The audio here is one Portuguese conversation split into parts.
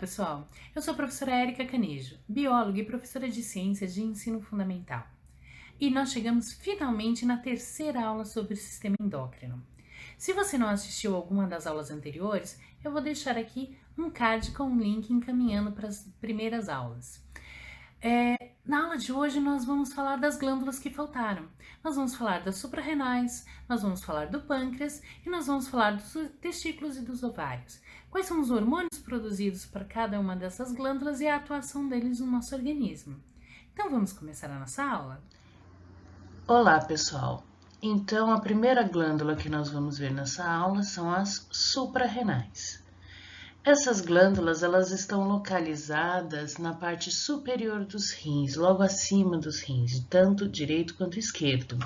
pessoal! Eu sou a professora Érica Canejo, bióloga e professora de ciências de ensino fundamental. E nós chegamos finalmente na terceira aula sobre o sistema endócrino. Se você não assistiu alguma das aulas anteriores, eu vou deixar aqui um card com um link encaminhando para as primeiras aulas. Na aula de hoje nós vamos falar das glândulas que faltaram. Nós vamos falar das suprarrenais, nós vamos falar do pâncreas e nós vamos falar dos testículos e dos ovários. Quais são os hormônios produzidos para cada uma dessas glândulas e a atuação deles no nosso organismo. Então vamos começar a nossa aula? Olá, pessoal! Então, a primeira glândula que nós vamos ver nessa aula são as suprarrenais. Essas glândulas, elas estão localizadas na parte superior dos rins, logo acima dos rins, tanto direito quanto esquerdo,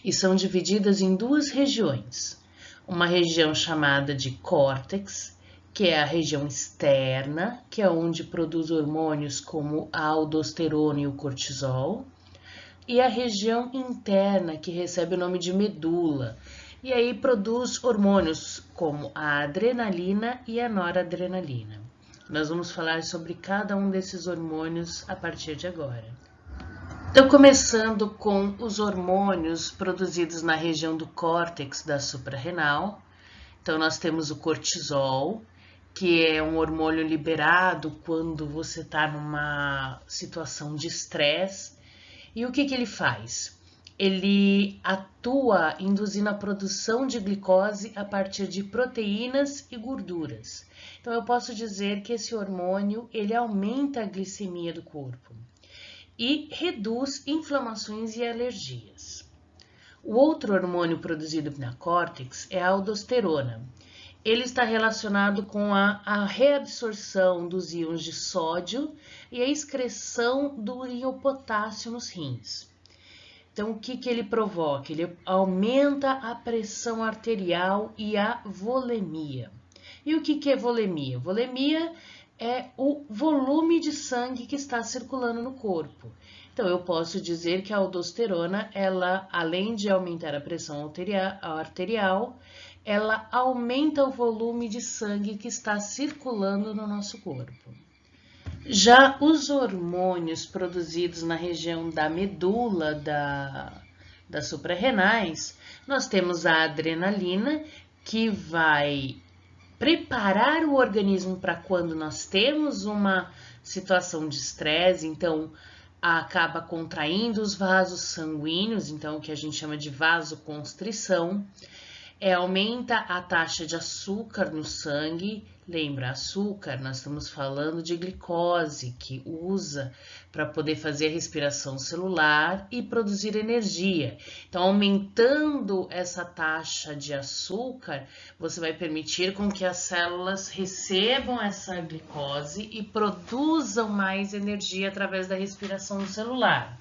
e são divididas em duas regiões. Uma região chamada de córtex, que é a região externa, que é onde produz hormônios como a aldosterona e o cortisol, e a região interna, que recebe o nome de medula, e aí produz hormônios como a adrenalina e a noradrenalina. Nós vamos falar sobre cada um desses hormônios a partir de agora. Então, começando com os hormônios produzidos na região do córtex da suprarrenal. Então, nós temos o cortisol, que é um hormônio liberado quando você está numa situação de estresse. E o que ele faz? Ele atua induzindo a produção de glicose a partir de proteínas e gorduras. Então, eu posso dizer que esse hormônio, ele aumenta a glicemia do corpo e reduz inflamações e alergias. O outro hormônio produzido na córtex é a aldosterona. Ele está relacionado com a reabsorção dos íons de sódio e a excreção do íon potássio nos rins. Então, o que ele provoca? Ele aumenta a pressão arterial e a volemia. E o que é volemia? Volemia é o volume de sangue que está circulando no corpo. Então, eu posso dizer que a aldosterona, ela, além de aumentar a pressão arterial, ela aumenta o volume de sangue que está circulando no nosso corpo. Já os hormônios produzidos na região da medula das suprarrenais, nós temos a adrenalina, que vai preparar o organismo para quando nós temos uma situação de estresse, então acaba contraindo os vasos sanguíneos, então o que a gente chama de vasoconstrição. Aumenta a taxa de açúcar no sangue. Lembra, açúcar, nós estamos falando de glicose, que usa para poder fazer a respiração celular e produzir energia. Então, aumentando essa taxa de açúcar, você vai permitir com que as células recebam essa glicose e produzam mais energia através da respiração celular.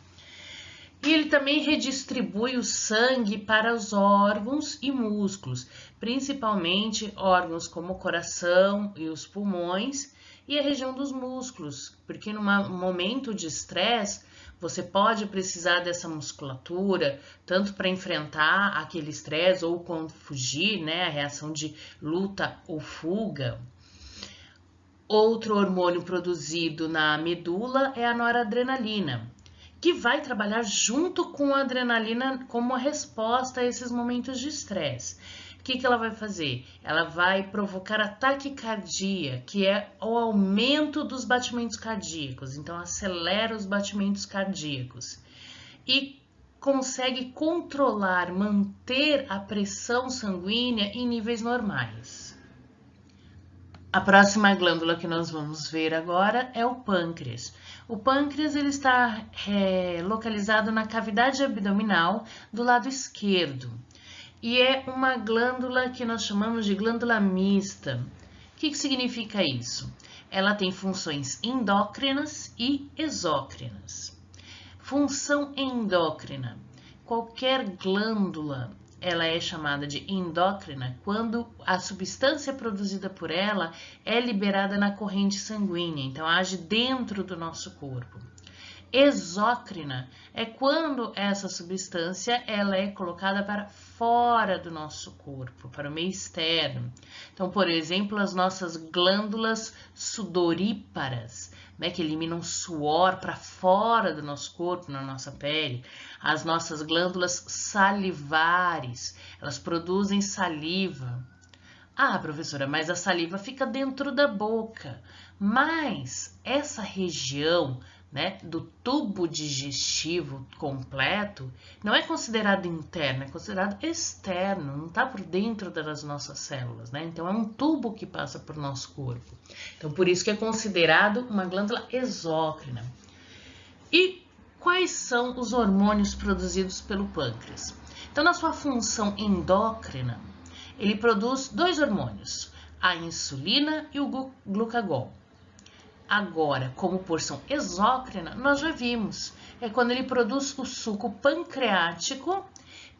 E ele também redistribui o sangue para os órgãos e músculos, principalmente órgãos como o coração e os pulmões e a região dos músculos, porque num momento de estresse você pode precisar dessa musculatura, tanto para enfrentar aquele estresse ou quando fugir, né, a reação de luta ou fuga. Outro hormônio produzido na medula é a noradrenalina, que vai trabalhar junto com a adrenalina como a resposta a esses momentos de estresse. O que ela vai fazer? Ela vai provocar a taquicardia, que é o aumento dos batimentos cardíacos, então acelera os batimentos cardíacos e consegue controlar, manter a pressão sanguínea em níveis normais. A próxima glândula que nós vamos ver agora é o pâncreas. O pâncreas ele está localizado na cavidade abdominal do lado esquerdo e é uma glândula que nós chamamos de glândula mista. O que significa isso? Ela tem funções endócrinas e exócrinas. Função endócrina. Qualquer glândula ela é chamada de endócrina quando a substância produzida por ela é liberada na corrente sanguínea, então age dentro do nosso corpo. exócrina é quando essa substância ela é colocada para fora do nosso corpo, para o meio externo. Então, por exemplo, as nossas glândulas sudoríparas, né, que eliminam suor para fora do nosso corpo, na nossa pele. As nossas glândulas salivares, elas produzem saliva. Ah, professora, mas a saliva fica dentro da boca. Mas essa região, né, do tubo digestivo completo não é considerado interno, é considerado externo, não está por dentro das nossas células, né? Então é um tubo que passa por nosso corpo. Então por isso que é considerado uma glândula exócrina. E quais são os hormônios produzidos pelo pâncreas? Então na sua função endócrina, ele produz dois hormônios, a insulina e o glucagon. Agora, como porção exócrina, nós já vimos, é quando ele produz o suco pancreático,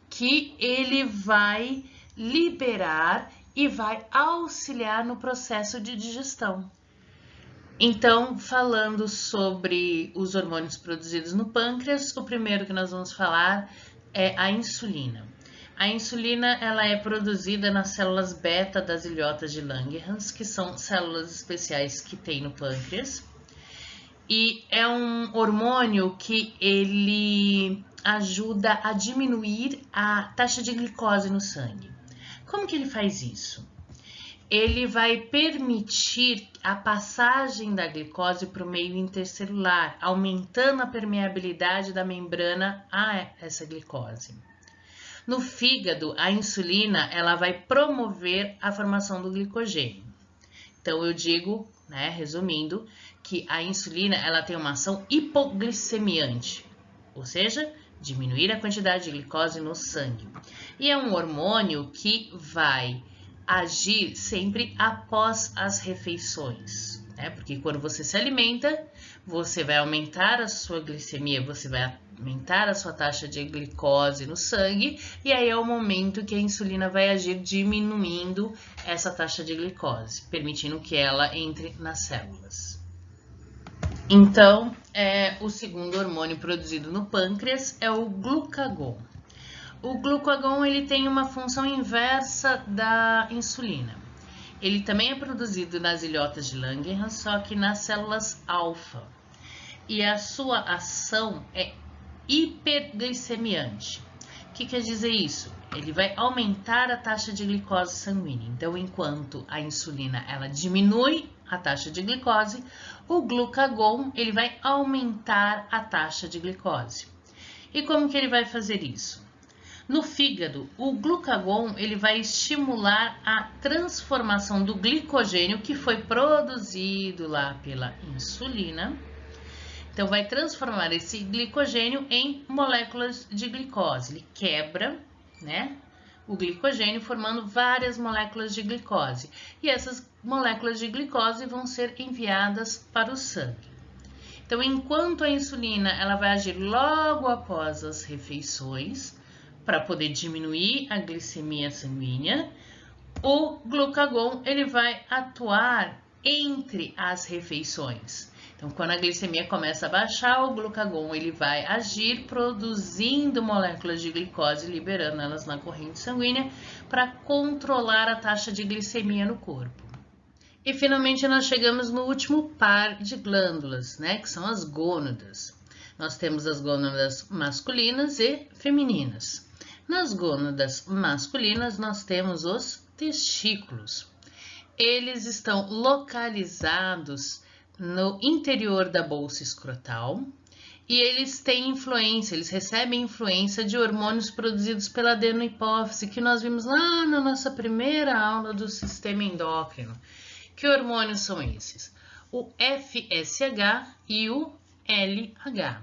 que ele vai liberar e vai auxiliar no processo de digestão. Então, falando sobre os hormônios produzidos no pâncreas, o primeiro que nós vamos falar é a insulina. A insulina ela é produzida nas células beta das ilhotas de Langerhans, que são células especiais que tem no pâncreas. E é um hormônio que ele ajuda a diminuir a taxa de glicose no sangue. Como que ele faz isso? Ele vai permitir a passagem da glicose para o meio intercelular, aumentando a permeabilidade da membrana a essa glicose. No fígado, a insulina ela vai promover a formação do glicogênio. Então, eu digo, né, resumindo, que a insulina ela tem uma ação hipoglicemiante, ou seja, diminuir a quantidade de glicose no sangue. E é um hormônio que vai agir sempre após as refeições, né? Porque quando você se alimenta, você vai aumentar a sua glicemia, você vai aumentar a sua taxa de glicose no sangue, e aí é o momento que a insulina vai agir diminuindo essa taxa de glicose, permitindo que ela entre nas células. Então, o segundo hormônio produzido no pâncreas é o glucagon. O glucagon ele tem uma função inversa da insulina. Ele também é produzido nas ilhotas de Langerhans, só que nas células alfa. E a sua ação é hiperglicemiante. O que quer dizer isso? Ele vai aumentar a taxa de glicose sanguínea. Então, enquanto a insulina ela diminui a taxa de glicose, o glucagon ele vai aumentar a taxa de glicose. E como que ele vai fazer isso? No fígado, o glucagon ele vai estimular a transformação do glicogênio que foi produzido lá pela insulina. Então, vai transformar esse glicogênio em moléculas de glicose. Ele quebra, né, o glicogênio, formando várias moléculas de glicose. E essas moléculas de glicose vão ser enviadas para o sangue. Então, enquanto a insulina ela vai agir logo após as refeições, para poder diminuir a glicemia sanguínea, o glucagon ele vai atuar entre as refeições. Então, quando a glicemia começa a baixar, o glucagon ele vai agir produzindo moléculas de glicose, liberando elas na corrente sanguínea para controlar a taxa de glicemia no corpo. E finalmente nós chegamos no último par de glândulas, né, que são as gônadas. Nós temos as gônadas masculinas e femininas. Nas gônadas masculinas, nós temos os testículos. Eles estão localizados no interior da bolsa escrotal e eles têm influência, eles recebem influência de hormônios produzidos pela adenohipófise, que nós vimos lá na nossa primeira aula do sistema endócrino. Que hormônios são esses? O FSH e o LH.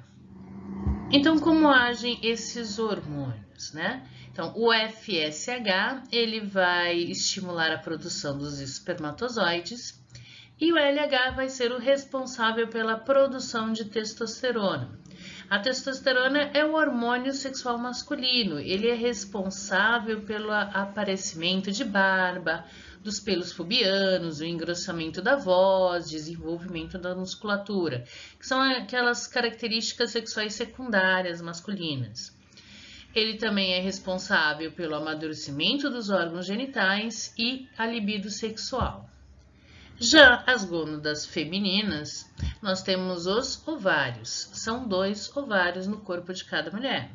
Então, como agem esses hormônios, né? Então, o FSH, ele vai estimular a produção dos espermatozoides e o LH vai ser o responsável pela produção de testosterona. A testosterona é o hormônio sexual masculino, ele é responsável pelo aparecimento de barba, dos pelos pubianos, o engrossamento da voz, desenvolvimento da musculatura, que são aquelas características sexuais secundárias masculinas. Ele também é responsável pelo amadurecimento dos órgãos genitais e a libido sexual. Já as gônadas femininas, nós temos os ovários. São 2 ovários no corpo de cada mulher.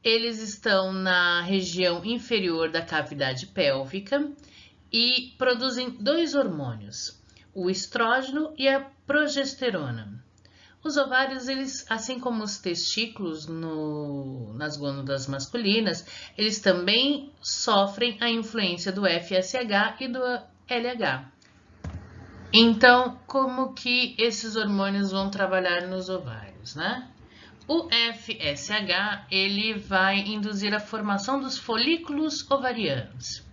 Eles estão na região inferior da cavidade pélvica e produzem 2 hormônios, o estrógeno e a progesterona. Os ovários, eles, assim como os testículos nas gônadas masculinas, eles também sofrem a influência do FSH e do LH. Então, como que esses hormônios vão trabalhar nos ovários, né? O FSH, ele vai induzir a formação dos folículos ovarianos.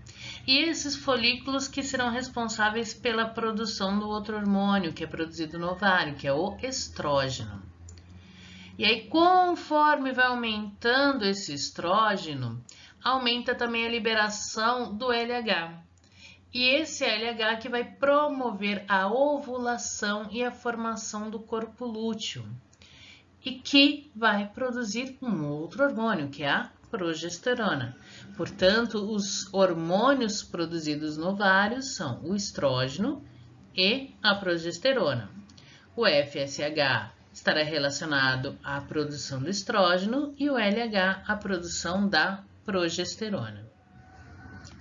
E esses folículos que serão responsáveis pela produção do outro hormônio que é produzido no ovário, que é o estrógeno. E aí, conforme vai aumentando esse estrógeno, aumenta também a liberação do LH. E esse LH que vai promover a ovulação e a formação do corpo lúteo. E que vai produzir um outro hormônio, que é a progesterona. Portanto, os hormônios produzidos no ovário são o estrógeno e a progesterona. O FSH estará relacionado à produção do estrógeno e o LH à produção da progesterona.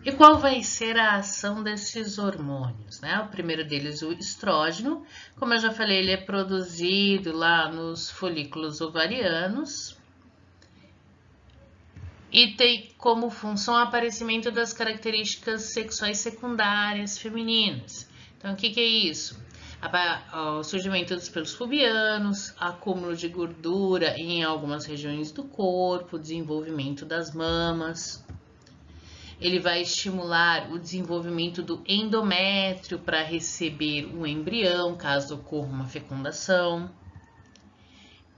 E qual vai ser a ação desses hormônios, né? O primeiro deles, o estrógeno, como eu já falei, ele é produzido lá nos folículos ovarianos e tem como função o aparecimento das características sexuais secundárias femininas. Então, o que é isso? O surgimento dos pelos pubianos, acúmulo de gordura em algumas regiões do corpo, desenvolvimento das mamas. Ele vai estimular o desenvolvimento do endométrio para receber um embrião, caso ocorra uma fecundação.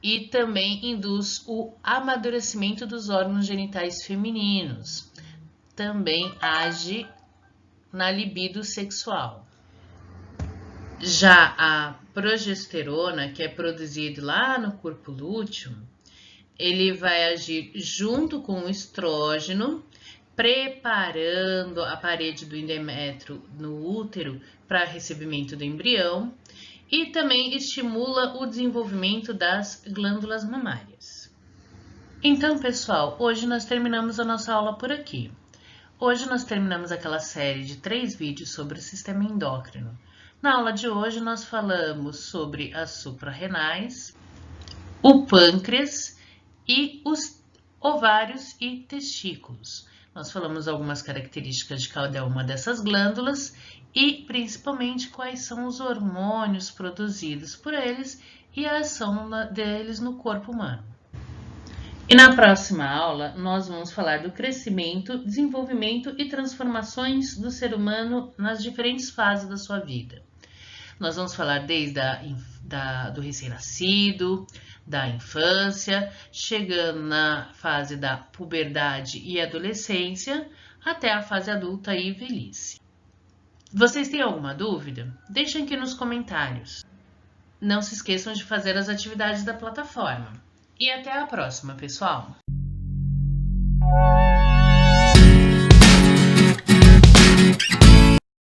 E também induz o amadurecimento dos órgãos genitais femininos. Também age na libido sexual. Já a progesterona, que é produzida lá no corpo lúteo, ele vai agir junto com o estrógeno, preparando a parede do endométrio no útero para recebimento do embrião e também estimula o desenvolvimento das glândulas mamárias. Então, pessoal, hoje nós terminamos a nossa aula por aqui. Hoje nós terminamos aquela série de 3 vídeos sobre o sistema endócrino. Na aula de hoje nós falamos sobre as suprarrenais, o pâncreas e os ovários e testículos. Nós falamos algumas características de cada uma dessas glândulas e principalmente quais são os hormônios produzidos por eles e a ação deles no corpo humano. E na próxima aula nós vamos falar do crescimento, desenvolvimento e transformações do ser humano nas diferentes fases da sua vida. Nós vamos falar desde do recém-nascido, da infância, chegando na fase da puberdade e adolescência, até a fase adulta e velhice. Vocês têm alguma dúvida? Deixem aqui nos comentários. Não se esqueçam de fazer as atividades da plataforma. E até a próxima, pessoal!